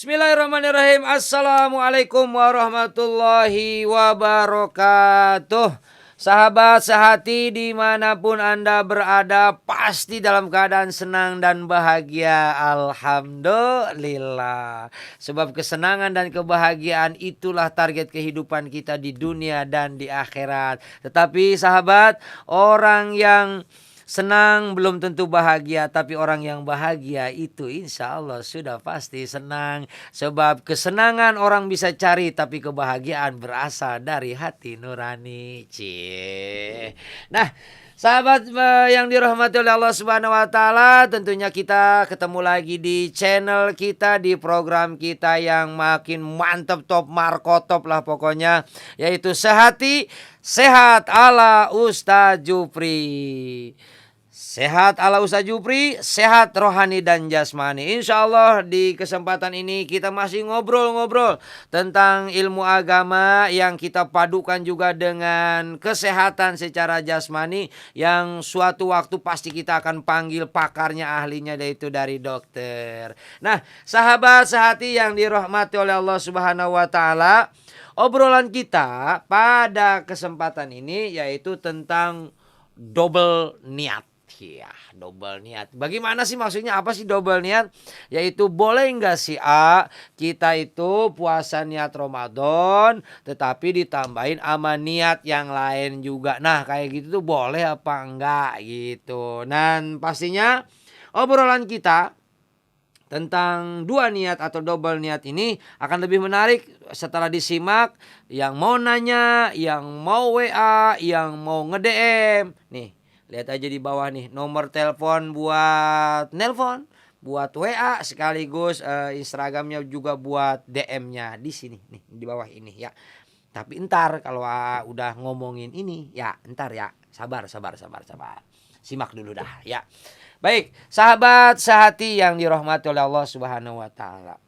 Bismillahirrahmanirrahim. Assalamualaikum warahmatullahi wabarakatuh. Sahabat sehati dimanapun Anda berada, pasti dalam keadaan senang dan bahagia. Alhamdulillah. Sebab kesenangan dan kebahagiaan itulah target kehidupan kita di dunia dan di akhirat. Tetapi sahabat, orang yang senang belum tentu bahagia, tapi orang yang bahagia itu insya Allah sudah pasti senang. Sebab kesenangan orang bisa cari, tapi kebahagiaan berasal dari hati nurani. Cie. Nah, sahabat yang dirahmati oleh Allah Subhanahu wa taala, tentunya kita ketemu lagi di channel kita, di program kita yang makin mantap, top markotop lah pokoknya, yaitu Sehati Sehat ala Ustaz Jupri. Sehat ala Ustaz Jupri, sehat rohani dan jasmani. Insya Allah di kesempatan ini kita masih ngobrol-ngobrol tentang ilmu agama yang kita padukan juga dengan kesehatan secara jasmani, yang suatu waktu pasti kita akan panggil pakarnya, ahlinya, yaitu dari dokter. Nah, sahabat sehati yang dirahmati oleh Allah Subhanahu wa taala, obrolan kita pada kesempatan ini yaitu tentang double niat. Ya, double niat. Bagaimana sih maksudnya? Apa sih double niat? Yaitu boleh nggak sih kita itu puasa niat Ramadan tetapi ditambahin sama niat yang lain juga. Nah, kayak gitu tuh boleh apa enggak gitu. Dan pastinya obrolan kita tentang dua niat atau double niat ini akan lebih menarik setelah disimak. Yang mau nanya, yang mau WA, yang mau nge-DM. Nih, lihat aja di bawah nih nomor telepon buat nelpon, buat WA, sekaligus Instagramnya juga buat DM-nya di sini nih di bawah ini ya. Tapi entar kalau udah ngomongin ini ya, entar ya, sabar. Simak dulu dah ya. Baik, sahabat sehati yang dirahmati oleh Allah Subhanahu wa taala.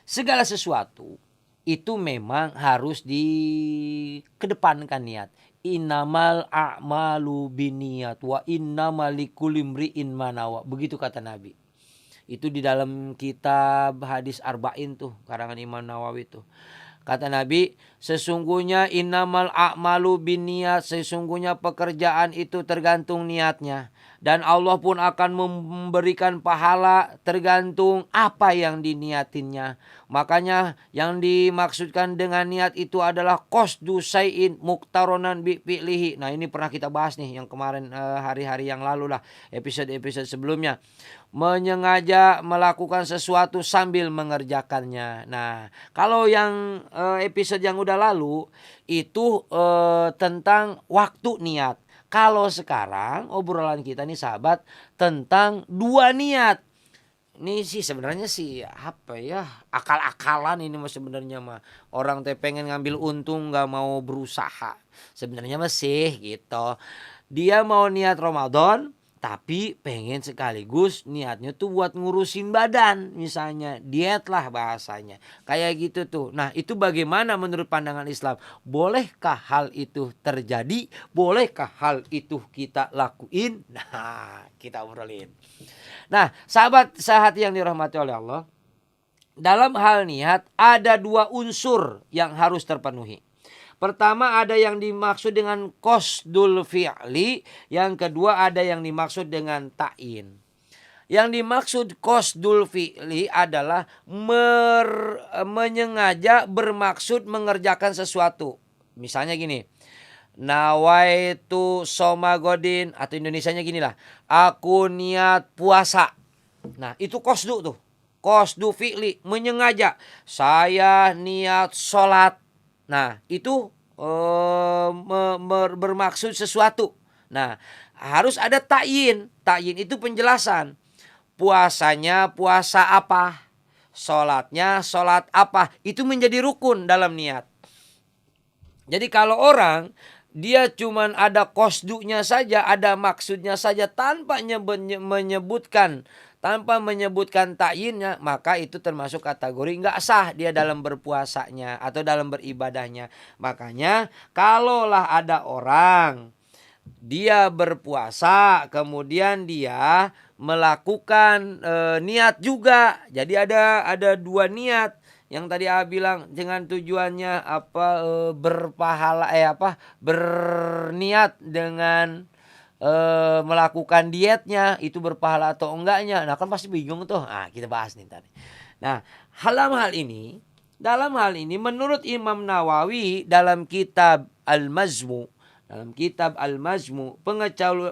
Segala sesuatu itu memang harus dikedepankan niat. Innamal a'malu binniyat wa innamal likulli imri'in ma nawa. Begitu kata Nabi. Itu di dalam kitab hadis Arba'in tuh, karangan Imam Nawawi tuh. Kata Nabi, sesungguhnya innamal a'malu binniyat, sesungguhnya pekerjaan itu tergantung niatnya. Dan Allah pun akan memberikan pahala tergantung apa yang diniatinnya. Makanya yang dimaksudkan dengan niat itu adalah qasdu syai'in muqtaronan bi fi'lihi. Nah, ini pernah kita bahas nih yang kemarin, hari-hari yang lalu lah, episode-episode sebelumnya. Menyengaja melakukan sesuatu sambil mengerjakannya. Nah, kalau yang episode yang udah lalu itu tentang waktu niat. Kalau sekarang obrolan kita nih sahabat tentang dua niat. Ini sih sebenarnya sih apa ya, akal-akalan ini mah sebenarnya mah. Orang teh pengen ngambil untung nggak mau berusaha. Sebenarnya masih gitu. Dia mau niat Ramadan tapi pengen sekaligus niatnya tuh buat ngurusin badan, misalnya diet lah bahasanya. Kayak gitu tuh. Nah, itu bagaimana menurut pandangan Islam? Bolehkah hal itu terjadi? Bolehkah hal itu kita lakuin? Nah, kita obrolin. Nah, sahabat sehati yang dirahmati oleh Allah, dalam hal niat ada dua unsur yang harus terpenuhi. Pertama ada yang dimaksud dengan qasdul fi'li, yang kedua ada yang dimaksud dengan ta'in. Yang dimaksud qasdul fi'li adalah menyengaja bermaksud mengerjakan sesuatu. Misalnya gini, nawaitu somagodin, atau Indonesianya gini lah, aku niat puasa. Nah, itu qasdu tuh, qasdu fi'li, menyengaja. Saya niat sholat. Nah, itu bermaksud sesuatu. Nah, harus ada ta'yin. Ta'yin itu penjelasan. Puasanya puasa apa? Sholatnya sholat apa? Itu menjadi rukun dalam niat. Jadi kalau orang dia cuman ada qasdunya saja, ada maksudnya saja tanpa menyebutkan ta'yinnya, maka itu termasuk kategori nggak sah dia dalam berpuasanya atau dalam beribadahnya. Makanya kalaulah ada orang dia berpuasa, kemudian dia melakukan niat juga. Jadi ada dua niat. Yang tadi bilang dengan tujuannya berpahala berniat dengan melakukan dietnya itu berpahala atau enggaknya. Nah kan pasti bingung tuh. Nah kita bahas nih tadi. Nah dalam hal ini menurut Imam Nawawi dalam kitab Al-Majmu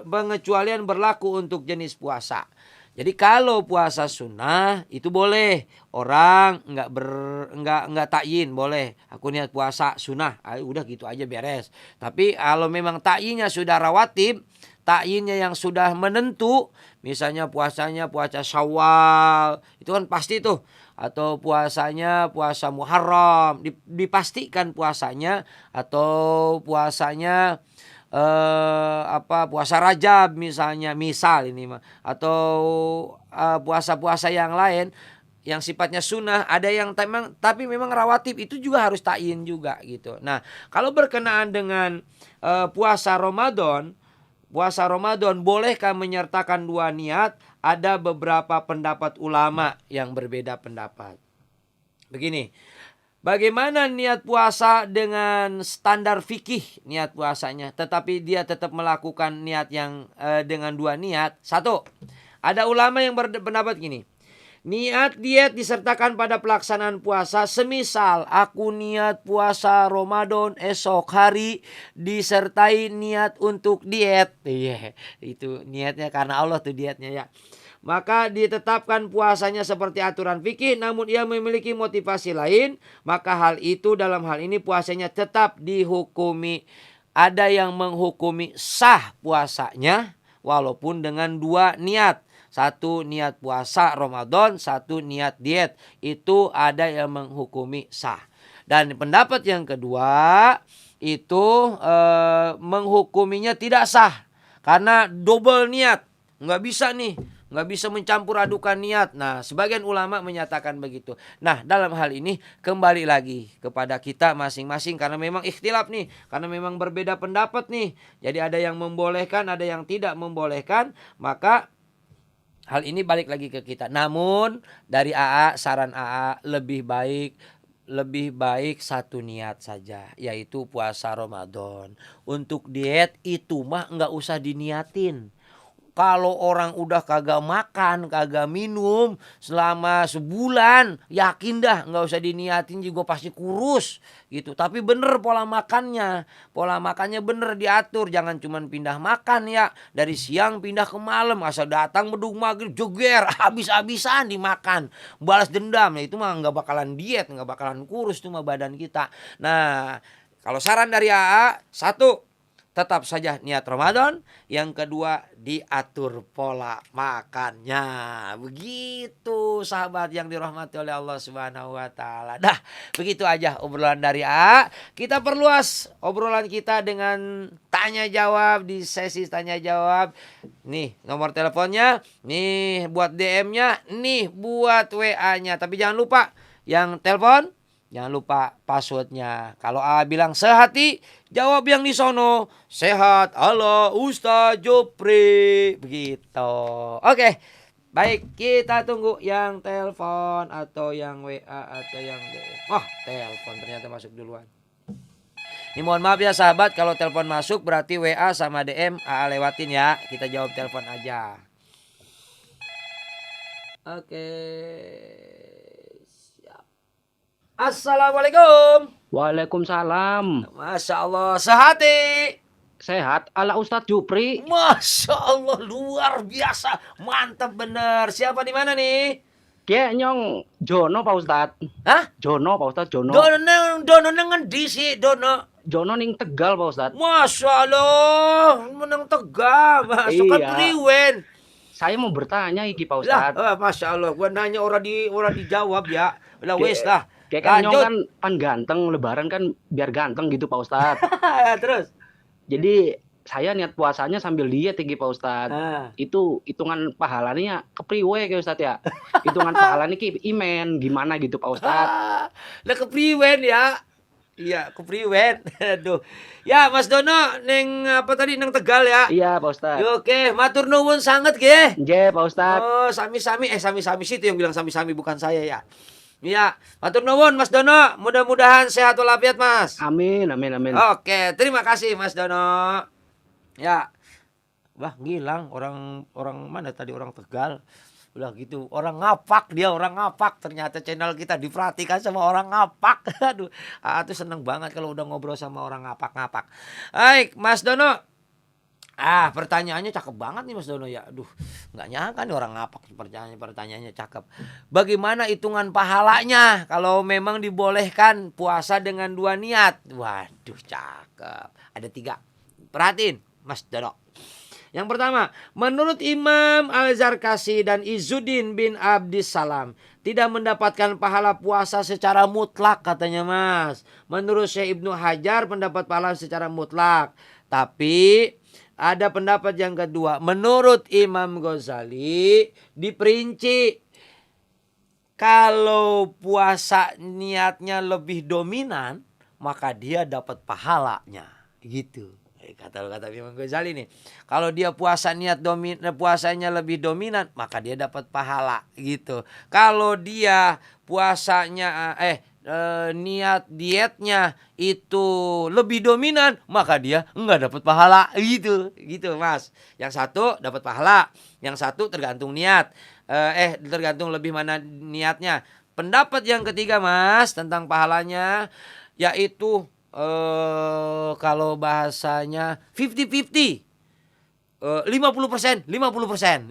pengecualian berlaku untuk jenis puasa. Jadi kalau puasa sunnah itu boleh, orang nggak takyin boleh. Aku niat puasa sunnah, udah gitu aja beres. Tapi kalau memang takyinnya sudah rawatib, takyinnya yang sudah menentu, misalnya puasanya puasa Syawal, itu kan pasti tuh. Atau puasanya puasa Muharram, dipastikan puasanya, atau puasanya puasa Rajab misalnya, misal ini mah, atau puasa-puasa yang lain yang sifatnya sunnah, ada yang tapi memang rawatib, itu juga harus takyin juga gitu. Nah kalau berkenaan dengan puasa Ramadan, bolehkah menyertakan dua niat? Ada beberapa pendapat ulama yang berbeda pendapat. Begini, bagaimana niat puasa dengan standar fikih niat puasanya, tetapi dia tetap melakukan niat yang dengan dua niat. Satu, ada ulama yang berpendapat gini. Niat diet disertakan pada pelaksanaan puasa. Semisal aku niat puasa Ramadan esok hari disertai niat untuk diet. Iya, itu niatnya karena Allah tuh dietnya ya. Maka ditetapkan puasanya seperti aturan fikih, namun ia memiliki motivasi lain, maka hal itu dalam hal ini puasanya tetap dihukumi. Ada yang menghukumi sah puasanya walaupun dengan dua niat. Satu niat puasa Ramadan, satu niat diet. Itu ada yang menghukumi sah. Dan pendapat yang kedua itu menghukuminya tidak sah. Karena double niat. Nggak bisa nih. Nggak bisa mencampur adukan niat. Nah sebagian ulama menyatakan begitu. Nah dalam hal ini kembali lagi kepada kita masing-masing. Karena memang ikhtilaf nih. Karena memang berbeda pendapat nih. Jadi ada yang membolehkan, ada yang tidak membolehkan. Maka hal ini balik lagi ke kita. Namun dari saran lebih baik satu niat saja, yaitu puasa Ramadan. Untuk diet itu mah nggak usah diniatin. Kalau orang udah kagak makan, kagak minum selama sebulan, yakin dah nggak usah diniatin juga pasti kurus gitu. Tapi bener pola makannya bener diatur, jangan cuman pindah makan ya, dari siang pindah ke malam, asal datang bedug maghrib joger, habis-habisan dimakan, balas dendam, ya itu mah nggak bakalan diet, nggak bakalan kurus tuh mah badan kita. Nah kalau saran dari satu, tetap saja niat Ramadan. Yang kedua, diatur pola makannya. Begitu sahabat yang dirahmati oleh Allah Subhanahu wa taala. Dah, begitu aja obrolan dari Kita perluas obrolan kita dengan tanya jawab di sesi tanya jawab. Nih, nomor teleponnya, nih buat DM-nya, nih buat WA-nya. Tapi jangan lupa yang telepon, jangan lupa passwordnya. Kalau bilang sehati, jawab yang di sono. Sehat ala Ustaz Jopri. Begitu. Oke. Baik, kita tunggu yang telepon atau yang WA atau yang DM. Telepon ternyata masuk duluan. Ini mohon maaf ya sahabat, kalau telepon masuk berarti WA sama DM lewatin ya. Kita jawab telepon aja. Oke. Assalamualaikum. Waalaikumsalam. Masya Allah, sehati. Sehat ala Ustadz Jupri. Masya Allah, luar biasa, mantap bener. Siapa di mana nih? Kayak nyong Jono Pak Ustadz. Hah? Jono Pak Ustadz, Jono. Dono ngendi sih, Dono? Jono ning Tegal Pak Ustadz. Masya Allah, menang Tegal. Masuk kan priwen. Saya mau bertanya iki Pak Ustadz. Masya Allah, gua nanya orang dijawab ya. Udah wes lah. Kayak kan nyong kan ganteng, lebaran kan biar ganteng gitu Pak Ustadz. Terus? Jadi saya niat puasanya sambil diet iki Pak Ustadz. Itu hitungan pahalanya kepriwe ya Ustadz ya. Hitungan pahalanya ki imen gimana gitu Pak Ustadz. Lah kepriwen ya. Iya, kepriwen. Aduh. Ya, Mas Dono neng apa tadi neng Tegal ya. Iya, Pak Ustadz. Ya, oke, matur nuwun sangat ge. Nggih, Pak Ustadz. Oh, sami-sami sami-sami situ yang bilang sami-sami bukan saya ya. Iya, matur nuwun Mas Dono. Mudah-mudahan sehat walafiat, Mas. Amin, amin, amin. Oke, terima kasih Mas Dono. Ya. Wah, ngilang orang orang mana tadi orang Tegal. Udah gitu, orang ngapak dia orang ngapak. Ternyata channel kita diperhatikan sama orang ngapak. Aduh, tuh seneng banget kalau udah ngobrol sama orang ngapak-ngapak. Baik, Mas Dono. Pertanyaannya cakep banget nih Mas Dono ya. Aduh, nggak nyangka nih orang ngapak pertanyaannya cakep. Bagaimana hitungan pahalanya kalau memang dibolehkan puasa dengan 2 niat? Waduh, cakep. Ada 3. Perhatiin, Mas Dono. Yang pertama, menurut Imam Al-Zarkasi dan Izzuddin bin Abdissalam, tidak mendapatkan pahala puasa secara mutlak katanya Mas. Menurut Syekh Ibnu Hajar pendapat pahala secara mutlak. Tapi ada pendapat yang kedua, menurut Imam Ghazali diperinci. Kalau puasa niatnya lebih dominan, maka dia dapat pahalanya. Gitu. Kata Imam Ghazali nih, kalau dia puasanya lebih dominan, maka dia dapat pahala gitu. Kalau dia puasanya niat dietnya itu lebih dominan, maka dia enggak dapat pahala gitu Mas. Yang satu dapat pahala, yang satu tergantung niat. Tergantung lebih mana niatnya. Pendapat yang ketiga Mas tentang pahalanya yaitu kalau bahasanya 50-50. 50%.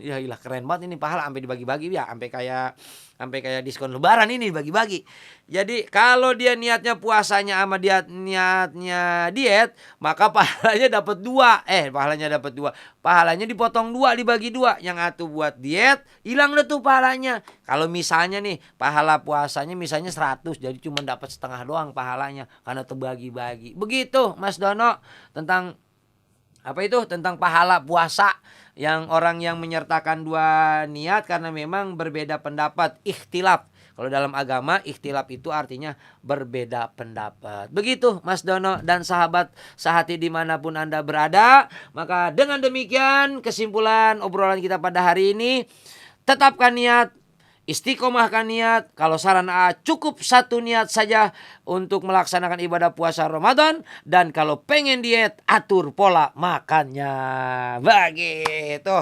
Ya ilah keren banget ini pahala sampai dibagi-bagi ya, sampai kayak diskon lebaran ini dibagi-bagi. Jadi kalau dia niatnya puasanya sama niatnya diet, maka pahalanya dapat 2. Pahalanya dipotong 2 dibagi 2. Yang satu buat diet, hilang deh tuh pahalanya. Kalau misalnya nih pahala puasanya misalnya 100, jadi cuma dapat setengah doang pahalanya karena terbagi-bagi. Begitu Mas Dono tentang tentang pahala puasa yang orang yang menyertakan 2 niat karena memang berbeda pendapat, ikhtilaf. Kalau dalam agama ikhtilaf itu artinya berbeda pendapat. Begitu Mas Dono dan sahabat sehati dimanapun Anda berada. Maka dengan demikian kesimpulan obrolan kita pada hari ini, tetapkan niat, istiqomahkan niat. Kalau saran cukup 1 niat saja untuk melaksanakan ibadah puasa Ramadan. Dan kalau pengen diet, atur pola makannya. Begitu.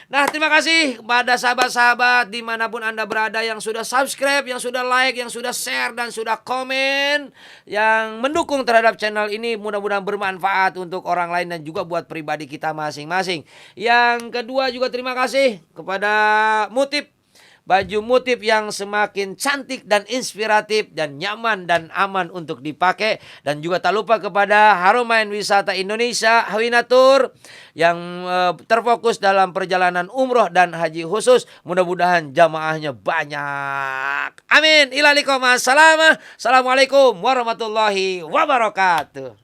Nah, terima kasih kepada sahabat-sahabat dimanapun Anda berada yang sudah subscribe, yang sudah like, yang sudah share, dan sudah komen, yang mendukung terhadap channel ini. Mudah-mudahan bermanfaat untuk orang lain dan juga buat pribadi kita masing-masing. Yang kedua juga terima kasih kepada Mutip. Baju Mutip yang semakin cantik dan inspiratif dan nyaman dan aman untuk dipakai. Dan juga tak lupa kepada Haromain Wisata Indonesia Hawinatur yang terfokus dalam perjalanan umroh dan haji khusus. Mudah-mudahan jamaahnya banyak. Amin. Assalamualaikum warahmatullahi wabarakatuh.